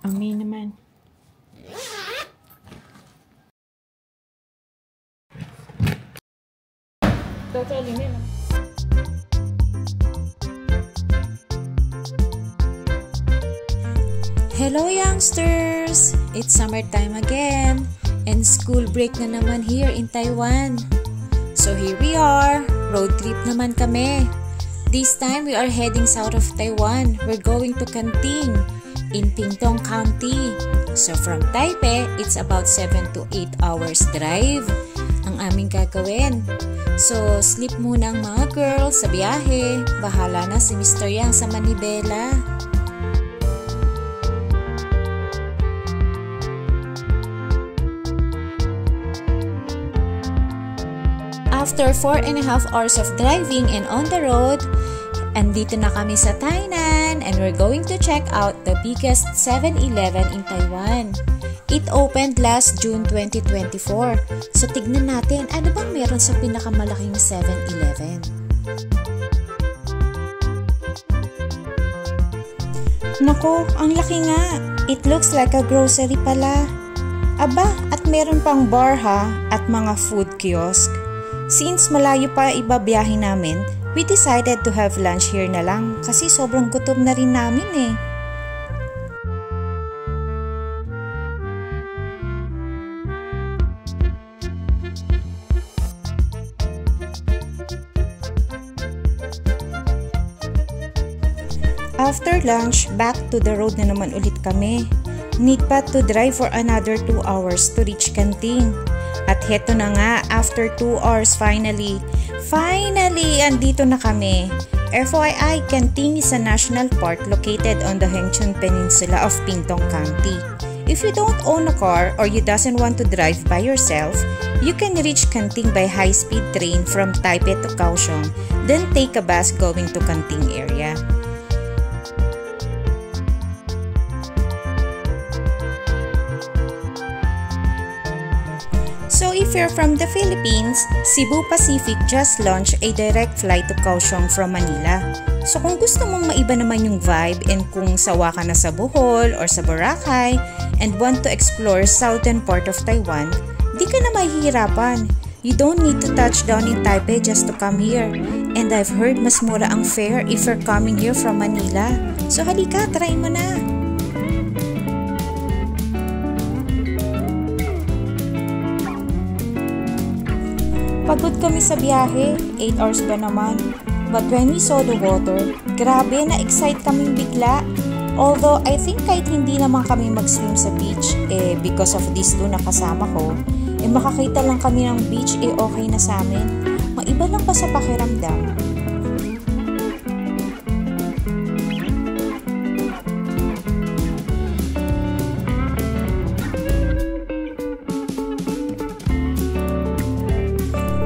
May naman. Hello youngsters! It's summertime again and school break na naman here in Taiwan. So here we are, road trip naman kami. This time we are heading south of Taiwan. We're going to Canting in Pingtung County. So from Taipei, it's about 7 to 8 hours drive ang aming gagawin. So sleep muna ang mga girls sa biyahe. Bahala na si Mr. Yang sa Manibela. After 4.5 hours of driving and on the road, andito na kami sa Tainan and we're going to check out the biggest 7-Eleven in Taiwan. It opened last June 2024. So tignan natin ano bang meron sa pinakamalaking 7-Eleven. Nako, ang laki nga. It looks like a grocery pala. Aba, at meron pang bar ha at mga food kiosk. Since malayo pa ibabiyahe namin, we decided to have lunch here na lang kasi sobrang gutom na rin namin eh. After lunch, back to the road na naman ulit kami. Need pa to drive for another 2 hours to reach Canting. At heto na nga, after 2 hours finally, andito na kami. FYI, Canting is a national park located on the Hengchun Peninsula of Pingtung County. If you don't own a car or you doesn't want to drive by yourself, you can reach Canting by high-speed train from Taipei to Kaohsiung, then take a bus going to Canting area. So if you're from the Philippines, Cebu Pacific just launched a direct flight to Kaohsiung from Manila. So kung gusto mong maiba naman yung vibe and kung sawa ka na sa Bohol or sa Boracay and want to explore southern part of Taiwan, di ka na mahihirapan. You don't need to touch down in Taipei just to come here. And I've heard mas mura ang fare if you're coming here from Manila. So halika, try mo na! Pagod kami sa biyahe, 8 hours ba naman? But when we saw the water, grabe na-excite kaming bigla. Although I think kahit hindi naman kami mag-swim sa beach, because of these two na kasama ko, makakita lang kami ng beach, okay na sa amin. Maiba lang pa sa pakiramdam.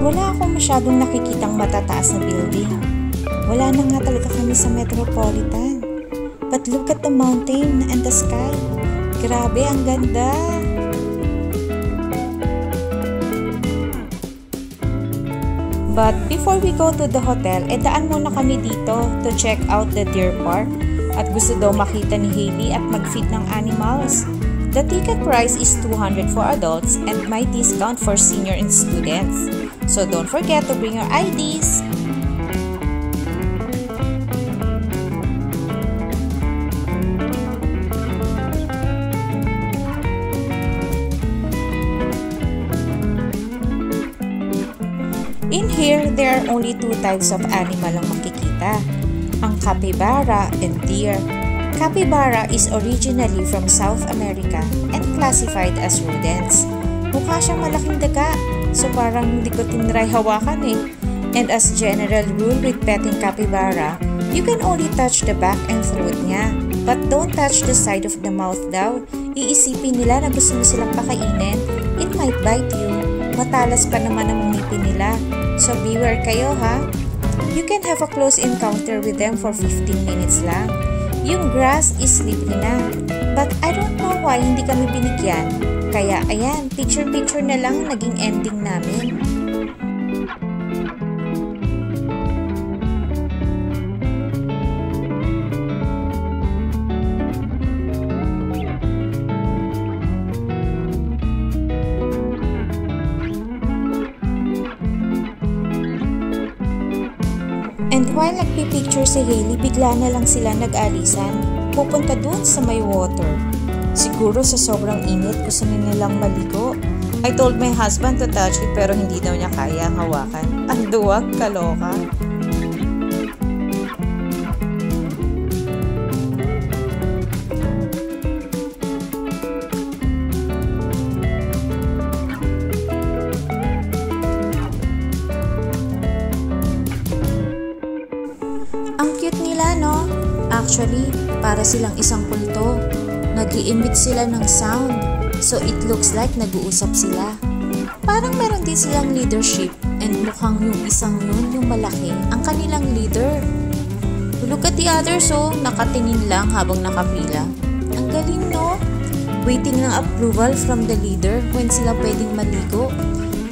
Wala akong masyadong nakikitang matataas na building. Wala na nga talaga kami sa Metropolitan. But look at the mountain and the sky. Grabe, ang ganda! But before we go to the hotel, daan muna kami dito to check out the deer park. At gusto daw makita ni Hailey at mag-feed ng animals. The ticket price is 200 for adults and may discount for senior and students. So don't forget to bring your IDs. In here, there are only 2 types of animal ang makikita. Ang capybara and deer. Capybara is originally from South America and classified as rodents. Mukha siyang malaking daga. So parang hindi ko tinry hawakan eh. And as general rule with petting capybara, you can only touch the back and throat niya. But don't touch the side of the mouth daw. Iisipin nila na gusto mo silang pakainin. It might bite you. Matalas pa naman ang ngipin nila. So beware kayo ha. You can have a close encounter with them for 15 minutes lang. Yung grass is slippery na. But I don't know why hindi kami binigyan. Kaya ayan, picture-picture na lang naging ending namin. While nagpipicture si Hailey, bigla na lang sila nag-alisan. Pupunta dun sa may water. Siguro sa sobrang init, gusto nilang maligo. I told my husband to touch it pero hindi daw niya kaya hawakan. Ang duwag, kaloka. Ang cute nila, no? Actually, para silang isang kulto. Nag-i-emit sila ng sound. So it looks like nag-uusap sila. Parang meron din silang leadership and mukhang yung isang yun, yung malaki, ang kanilang leader. Look at the others, oh. Nakatingin lang habang nakapila. Ang galing, no? Waiting ng approval from the leader when sila pwedeng maligo.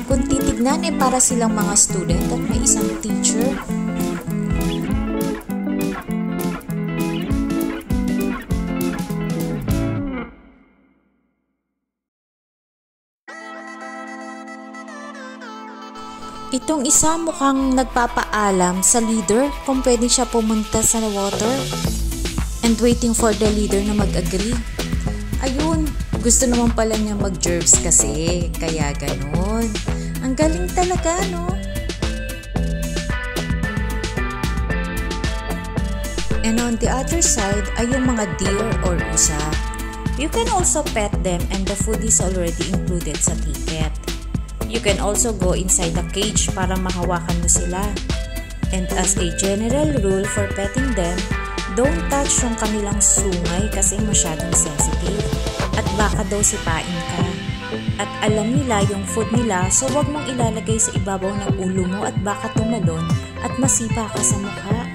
Kung titignan, para silang mga student at may isang teacher. Itong isa mukhang nagpapaalam sa leader kung pwede siya pumunta sa water and waiting for the leader na mag-agree. Ayun, gusto naman pala niya mag-jerks kasi, kaya ganun. Ang galing talaga, no? And on the other side ay yung mga deer or usa. You can also pet them and the food is already included sa ticket. You can also go inside the cage para mahawakan mo sila. And as a general rule for petting them, don't touch yung kanilang sungay kasi masyadong sensitive. At baka daw sipain ka. At alam nila yung food nila, so wag mong ilalagay sa ibabaw ng ulo mo at baka tumalon at masipa ka sa mukha.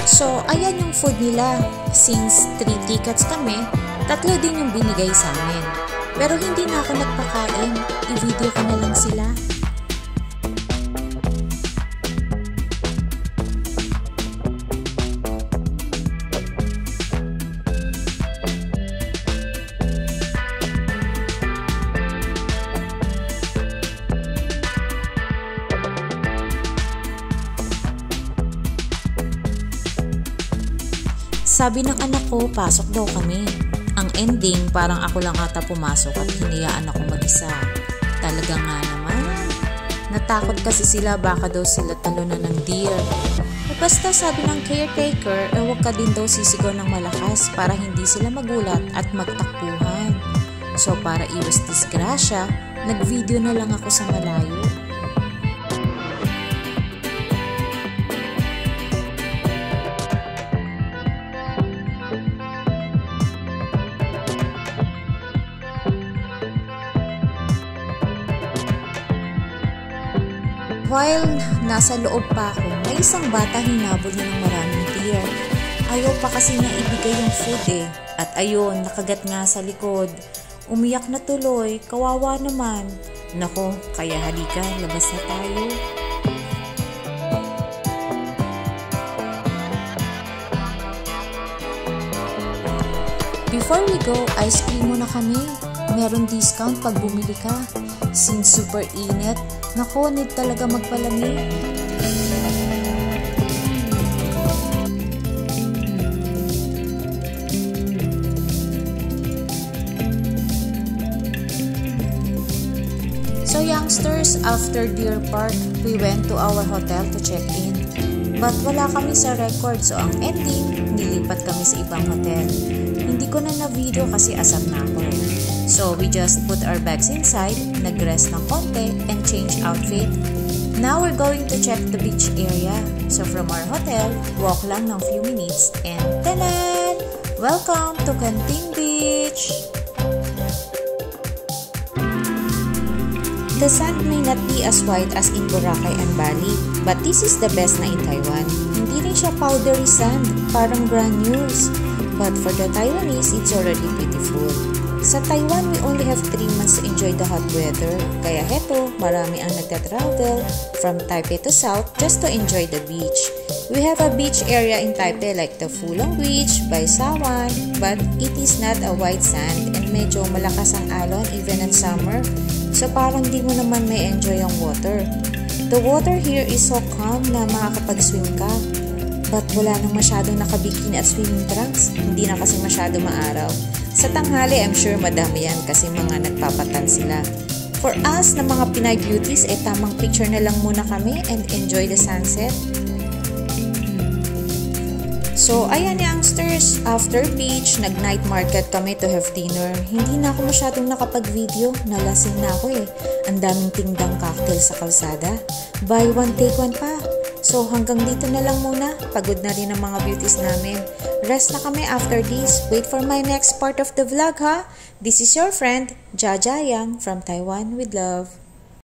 So, ayan yung food nila. Since 3 tickets kami, 3 din yung binigay sa amin. Pero hindi na ako nagpakain. I-video ko na lang sila. Sabi ng anak ko, pasok daw kami. Ang ending, parang ako lang ata pumasok at hinayaan ako mag-isa. Talaga nga naman. Natakot kasi sila, baka daw sila talunan ng deer. Basta sabi ng caretaker, huwag ka din daw sisigaw ng malakas para hindi sila magulat at magtakbuhan. So para iwas disgrasya, nag-video na lang ako sa malayo. While nasa loob pa ako, may isang bata hinabol niya ng maraming deer. Ayaw pa kasi niya ibigay yung food eh. At ayun, nakagat nga sa likod. Umiyak na tuloy, kawawa naman. Nako, kaya halika, labas na tayo. Before we go, ice cream muna kami. Meron discount pag bumili ka. Since super init, nako, need talaga magpalamig. So youngsters, after Deer Park, we went to our hotel to check in. But wala kami sa record, so ang ending, nilipat kami sa ibang hotel. Hindi ko na na-video kasi asam na ako. So we just put our bags inside, nag-rest ng konti, and change outfit. Now we're going to check the beach area. So from our hotel, walk lang ng few minutes, and tanan! Welcome to Genting Beach! The sand may not be as white as in Boracay and Bali, but this is the best na in Taiwan. Hindi rin siya powdery sand, parang granules. But for the Taiwanese, it's already beautiful. Sa Taiwan, we only have 3 months to enjoy the hot weather. Kaya heto, marami ang nagta-travel from Taipei to South just to enjoy the beach. We have a beach area in Taipei like the Fulong Beach, Baisawan, but it is not a white sand and medyo malakas ang alon even in summer. So parang di mo naman may enjoy ang water. The water here is so calm na makakapag-swim ka. But wala nang masyadong nakabikini at swimming trunks. Hindi na kasi masyado maaraw. Sa tanghali, I'm sure madami yan kasi mga nagpapatan sila. For us na mga Pinay beauties, tamang picture na lang muna kami and enjoy the sunset. So, ayan youngsters, after beach, nag-night market kami to have dinner. Hindi na ako masyadong nakapag-video, nalasing na ako eh. Ang daming tingdang cocktail sa kalsada. Buy one, take one pa. So hanggang dito na lang muna, pagod na rin ang mga beauties namin. Rest na kami after this. Wait for my next part of the vlog ha. This is your friend, Jaja Yang from Taiwan with Love.